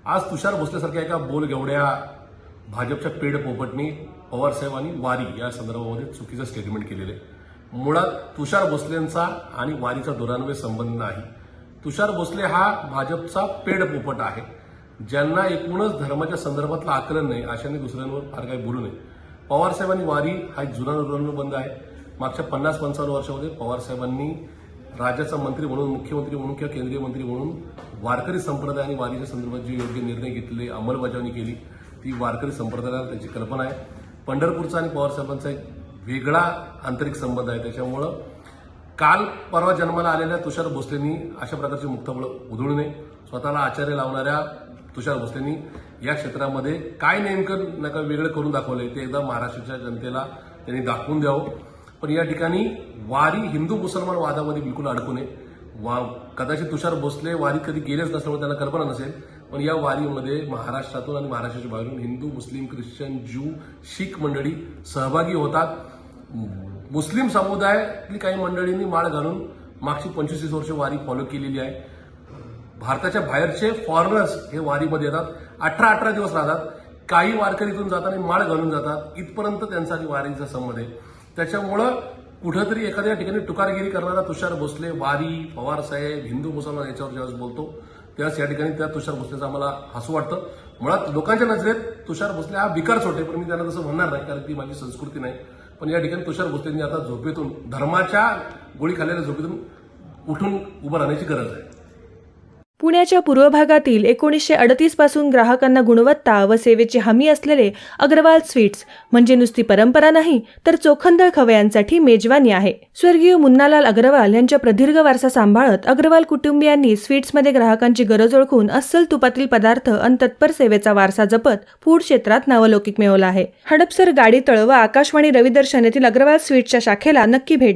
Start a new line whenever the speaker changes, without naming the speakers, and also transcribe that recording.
आज तुषार भोसलेसारख्या एका बोलगेवड्या भाजपच्या पेड पोपटनी पवारसाहेब आणि वारी या संदर्भामध्ये चुकीचं स्टेटमेंट केलेलं आहे। मुळात तुषार भोसलेंचा आणि वारीचा दुरान्वय संबंध नाही। तुषार भोसले हा भाजपचा पेड पोपट आहे, ज्यांना एकूणच धर्माच्या संदर्भातलं आकलन नाही अशाने दुसऱ्यांवर फार काही बोलू नये। पवारसाहेब आणि वारी हा एक जुना दुरान्वयबंध आहे। मागच्या 50-55 वर्षामध्ये पवारसाहेबांनी राज्याचा मंत्री म्हणून, मुख्यमंत्री म्हणून किंवा केंद्रीय मंत्री म्हणून वारकरी संप्रदाय आणि वारीच्या संदर्भात जे योग्य निर्णय घेतले, अंमलबजावणी केली, ती वारकरी संप्रदायाला त्याची कल्पना आहे। पंढरपूरचा आणि पवारसाहेबांचा एक वेगळा आंतरिक संबंध आहे। त्याच्यामुळं काल परवा जन्माला आलेल्या तुषार भोसलेंनी अशा प्रकारची मुक्तबळ उधळू नये। स्वतःला आचार्य लावणाऱ्या तुषार भोसलेंनी या क्षेत्रामध्ये काय नेमकं नका वेगळं करून दाखवलंय ते एकदा महाराष्ट्राच्या जनतेला त्यांनी दाखवून द्यावं। पण या ठिकाणी वारी हिंदू मुसलमान वादामध्ये बिलकुल अडकू नये। कदाचित तुषार भोसले वारीत कधी गेलेच नसल्यामुळे त्यांना कल्पना नसेल, पण या वारीमध्ये महाराष्ट्रातून आणि महाराष्ट्राच्या बाहेरून हिंदू, मुस्लिम, ख्रिश्चन, ज्यू, शीख मंडळी सहभागी होतात। मुस्लिम समुदायातली काही मंडळींनी माळ घालून मागची 25 वर्ष वारी फॉलो केलेली आहे। भारताच्या बाहेरचे फॉरेनर्स हे वारीमध्ये येतात, 18 दिवस राहतात। काही वारकरीतून जातात आणि माळ घालून जातात, इथपर्यंत त्यांचा वारीचा संबंध आहे। त्याच्यामुळं कुठेतरी एखाद्या ठिकाणी टुकारगिरी करणारा तुषार भोसले, वारी, पवारसाहेब, हिंदू मुसलमान याच्यावर ज्यावेळेस बोलतो त्यावेळेस या ठिकाणी त्या तुषार भोसलेचं आम्हाला हसू वाटतं। मुळात लोकांच्या नजरेत तुषार भोसले हा विकार छोटे, पण मी त्यांना तसं म्हणणार नाही, कारण ती माझी संस्कृती नाही। पण या ठिकाणी तुषार भोसलेंनी आता झोपेतून, धर्माच्या गोळी खाल्लेल्या झोपेतून उठून उभं राहण्याची गरज आहे।
पुण्याच्या पूर्व भागातील 1938 पासून ग्राहकांना गुणवत्ता व सेवेची हमी असलेले अग्रवाल स्वीट्स म्हणजे नुसती परंपरा नाही, तर चोखंदळ खवयांसाठी मेजवानी आहे। स्वर्गीय मुन्नालाल अग्रवाल यांच्या प्रदीर्घ वारसा सांभाळत अग्रवाल कुटुंबियांनी स्वीट्समध्ये ग्राहकांची गरज ओळखून अस्सल तुपातील पदार्थ आणि तत्पर सेवेचा वारसा जपत फूड क्षेत्रात नावलौकिक मिळवला आहे। हडपसर, गाडीतळ व आकाशवाणी रविदर्शन येथील अग्रवाल स्वीट्सच्या शाखेला नक्की भेट द्या।